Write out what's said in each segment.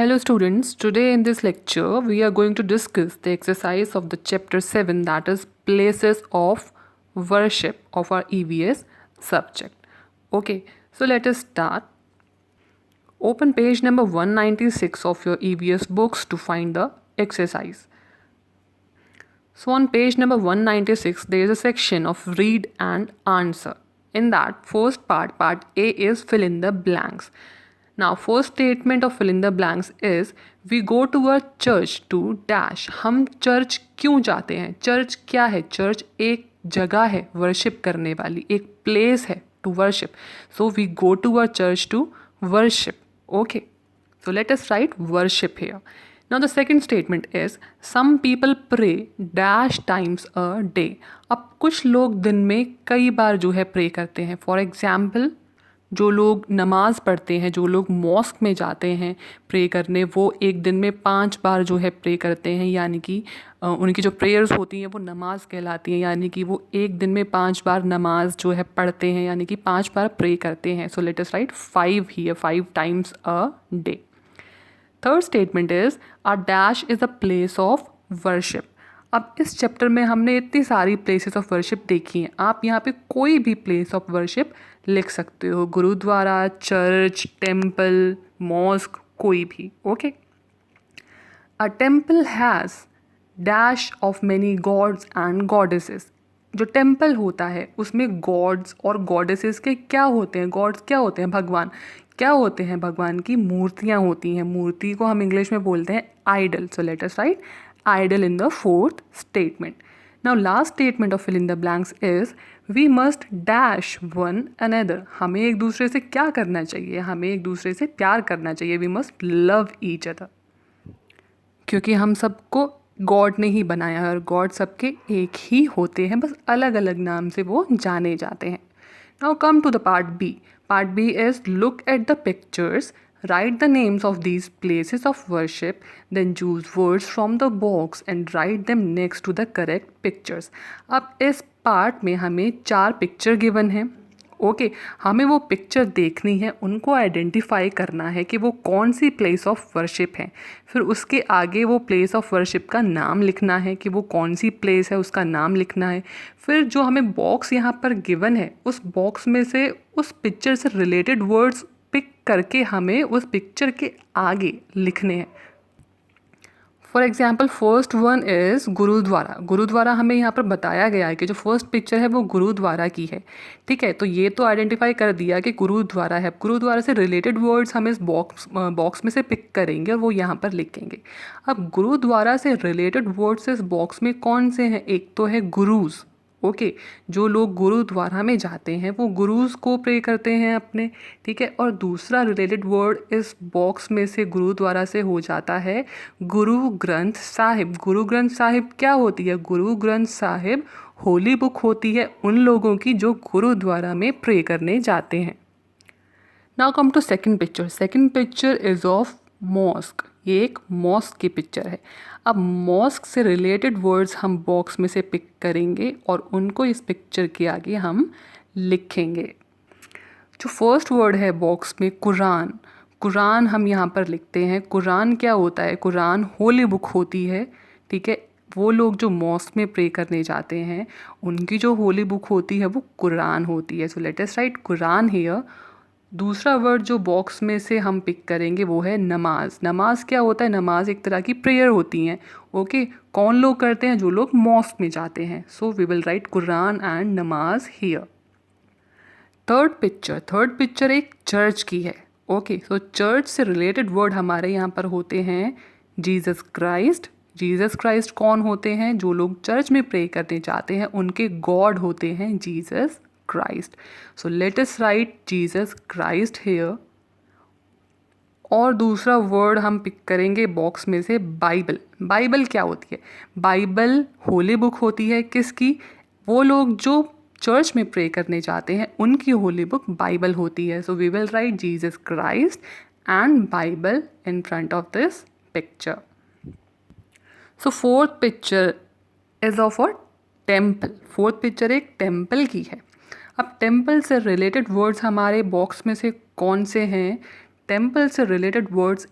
Hello students, today in this lecture we are going to discuss the exercise of the chapter 7, that is places of worship of our EVS subject. Okay, so let us start. Open page number 196 of your EVS books to find the exercise. So on page number 196 there is a section of read and answer. In that first part A is fill in the blanks. Now first statement of fill in the blanks is we go to a church to dash. हम church क्यों जाते हैं? Church क्या है? Church एक जगह है worship करने वाली, एक प्लेस है to worship. So we go to a church to worship. Okay, so let us write worship here. Now the second statement is some people pray dash times a day. अब कुछ लोग दिन में कई बार जो है प्रे करते हैं. फॉर एग्जाम्पल जो लोग नमाज़ पढ़ते हैं, जो लोग मॉस्क में जाते हैं प्रे करने, वो एक दिन में 5 बार जो है प्रे करते हैं. यानी कि उनकी जो प्रेयर्स होती हैं वो नमाज कहलाती हैं. यानी कि वो एक दिन में 5 बार नमाज जो है पढ़ते हैं, यानी कि 5 बार प्रे करते हैं. सो let us right 5 here, 5 times a day. Third statement is a dash is a place of worship. अब इस चैप्टर में हमने इतनी सारी प्लेसेस ऑफ वर्शिप देखी हैं. आप यहाँ पे कोई भी प्लेस ऑफ वर्शिप लिख सकते हो, गुरुद्वारा, चर्च, टेम्पल, मॉस्क, कोई भी. Okay, a temple has dash of many gods and goddesses. जो टेम्पल होता है उसमें गॉड्स और गॉडेसेस के क्या होते हैं? गॉड्स क्या होते हैं? भगवान. क्या होते हैं? भगवान की मूर्तियाँ होती हैं. मूर्ति को हम इंग्लिश में बोलते हैं idol. So let us write idle in the fourth statement. Now last statement of fill in the blanks is we must dash one another. हमें एक दूसरे से क्या करना चाहिए? हमें एक दूसरे से प्यार करना चाहिए. We must love each other. क्योंकि हम सबको गॉड ने ही बनाया है और गॉड सबके एक ही होते हैं, बस अलग अलग नाम से वो जाने जाते हैं. Now come to the part B. Part B is look at the pictures. Write the names of these places of worship, then choose words from the box and write them next to the correct pictures. अब इस part में हमें 4 picture given हैं. Okay, हमें वो picture देखनी है, उनको आइडेंटिफाई करना है कि वो कौन सी प्लेस ऑफ वर्शिप है. फिर उसके आगे वो प्लेस ऑफ वर्शिप का नाम लिखना है कि वो कौन सी प्लेस है, उसका नाम लिखना है. फिर जो हमें बॉक्स यहाँ पर गिवन है उस बॉक्स में से उस पिक्चर से रिलेटेड वर्ड्स पिक करके हमें उस पिक्चर के आगे लिखने हैं. For example first one is gurdwara. Gurdwara हमें यहाँ पर बताया गया है कि जो फर्स्ट पिक्चर है वो गुरुद्वारा की है. ठीक है, तो ये तो आइडेंटिफाई कर दिया कि गुरुद्वारा है. गुरुद्वारा से रिलेटेड वर्ड्स हम इस बॉक्स में से पिक करेंगे और वो यहाँ पर लिखेंगे. अब गुरुद्वारा से रिलेटेड वर्ड्स इस बॉक्स में कौन से हैं? एक तो है गुरुज़. ओके, जो लोग गुरुद्वारा में जाते हैं वो गुरुज़ को प्रे करते हैं अपने. ठीक है, और दूसरा रिलेटेड वर्ड इस बॉक्स में से गुरुद्वारा से हो जाता है गुरु ग्रंथ साहिब. गुरु ग्रंथ साहिब क्या होती है? गुरु ग्रंथ साहिब होली बुक होती है उन लोगों की जो गुरुद्वारा में प्रे करने जाते हैं. Now come to second picture. Second picture is of mosque. ये एक मॉस्क की पिक्चर है. अब मॉस्क से रिलेटेड वर्ड्स हम बॉक्स में से पिक करेंगे और उनको इस पिक्चर के आगे हम लिखेंगे. जो फर्स्ट वर्ड है बॉक्स में कुरान. कुरान हम यहाँ पर लिखते हैं. कुरान क्या होता है? कुरान होली बुक होती है. ठीक है, वो लोग जो मॉस्क में प्रे करने जाते हैं उनकी जो होली बुक होती है वो कुरान होती है. सो let us right Quran here. दूसरा वर्ड जो बॉक्स में से हम पिक करेंगे वो है नमाज. नमाज क्या होता है? नमाज एक तरह की प्रेयर होती हैं. ओके, कौन लोग करते हैं? जो लोग मॉस्क में जाते हैं. So we will write Quran and namaz here. Third picture एक चर्च की है. ओके, सो चर्च से रिलेटेड वर्ड हमारे यहाँ पर होते हैं जीसस क्राइस्ट. जीसस क्राइस्ट कौन होते हैं? जो लोग चर्च में प्रे करने जाते हैं उनके गॉड होते हैं Jesus Christ. So let us write Jesus Christ here. और दूसरा वर्ड हम पिक करेंगे बॉक्स में से बाइबल. बाइबल क्या होती है? बाइबल होली बुक होती है. किसकी? वो लोग जो चर्च में प्रे करने जाते हैं उनकी होली बुक बाइबल होती है. So we will write Jesus Christ and Bible in front of this picture. So fourth picture is of a temple. Fourth picture एक टेम्पल की है. अब टेम्पल से रिलेटेड वर्ड्स हमारे बॉक्स में से कौन से हैं? टेम्पल से रिलेटेड वर्ड्स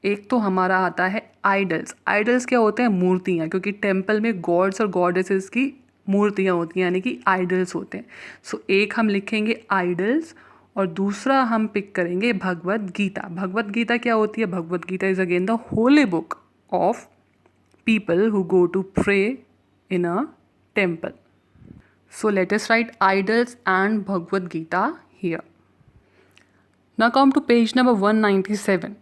एक तो हमारा आता है आइडल्स। आइडल्स क्या होते हैं? मूर्तियाँ, क्योंकि टेम्पल में गॉड्स और गॉडेसेस की मूर्तियाँ होती हैं, यानी कि आइडल्स होते हैं। सो एक हम लिखेंगे आइडल्स और दूसरा हम पिक करेंगे भगवद गीता। भगवद गीता क्या होती है? Bhagavad Gita is again the holy book of people who go to pray in a temple. So let us write idols and Bhagavad Gita here. Now come to page number 197.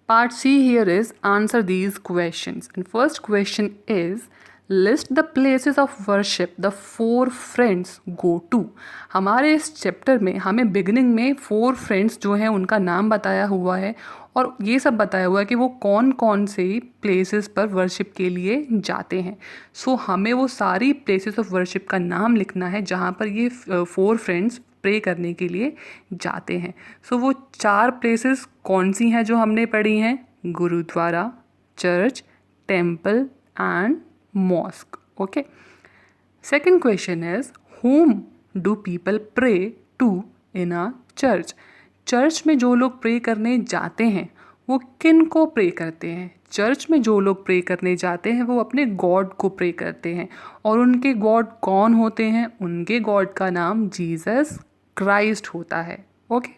Part C here is answer these questions. And first question is list the places of worship the four friends go to. हमारे इस chapter में हमें beginning में four friends जो हैं उनका नाम बताया हुआ है और ये सब बताया हुआ है कि वो कौन कौन से प्लेसेस पर वर्शिप के लिए जाते हैं। सो हमें वो सारी प्लेसेस ऑफ वर्शिप का नाम लिखना है जहाँ पर ये फोर फ्रेंड्स प्रे करने के लिए जाते हैं। सो वो चार प्लेसेस कौन सी हैं जो हमने पढ़ी हैं? Gurdwara, church, temple and mosque. Okay, second question is whom do people pray to in a church. Church में जो लोग प्रे करने जाते हैं वो किन को प्रे करते हैं? चर्च में जो लोग प्रे करने जाते हैं वो अपने गॉड को प्रे करते हैं और उनके गॉड कौन होते हैं? उनके गॉड का नाम जीसस क्राइस्ट होता है। Okay,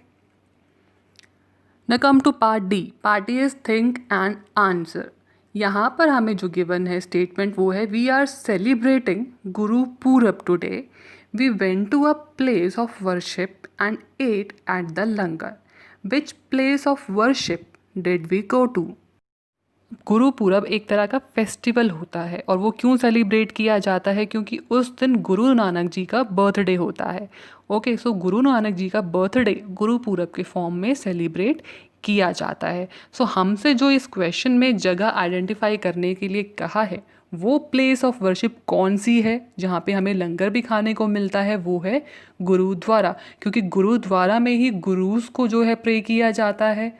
now come to part D. Part D is think and answer. यहाँ पर हमें जो गिवन है स्टेटमेंट वो है we are celebrating Guru Purab today. We went to a place of worship and at at the langar. Which place of worship did we go to? Guru Purab एक तरह का फेस्टिवल होता है और वो क्यों सेलिब्रेट किया जाता है? क्योंकि उस दिन गुरु नानक जी का बर्थडे होता है। ओके, सो गुरु नानक जी का बर्थडे गुरु पूरब के फॉर्म में सेलिब्रेट किया जाता है। सो हमसे जो इस क्वेश्चन में जगह आइडेंटिफाई करने के लिए कहा है वो प्लेस ऑफ वर्शिप कौन सी है जहाँ पे हमें लंगर भी खाने को मिलता है? वो है गुरुद्वारा, क्योंकि गुरुद्वारा में ही गुरुज को जो है प्रे किया जाता है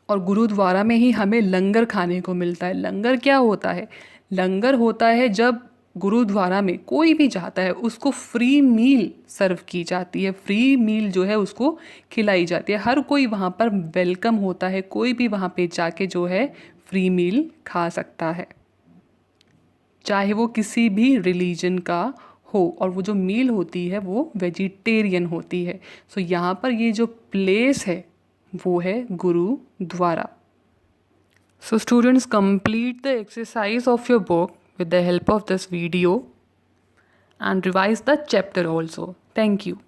और गुरुद्वारा में ही हमें लंगर खाने को मिलता है। लंगर क्या होता है? लंगर होता है जब गुरुद्वारा में कोई भी जाता है उसको फ्री मील सर्व की जाती है, फ्री मील जो है उसको खिलाई जाती है। हर कोई वहाँ पर वेलकम होता है, कोई भी वहाँ पे जाके जो है फ्री मील खा सकता है, चाहे वो किसी भी रिलीजन का हो, और वो जो मील होती है वो वेजिटेरियन होती है। सो यहाँ पर ये जो प्लेस है वो है gurdwara. So students, complete the exercise of your book with the help of this video and revise the chapter also. Thank you.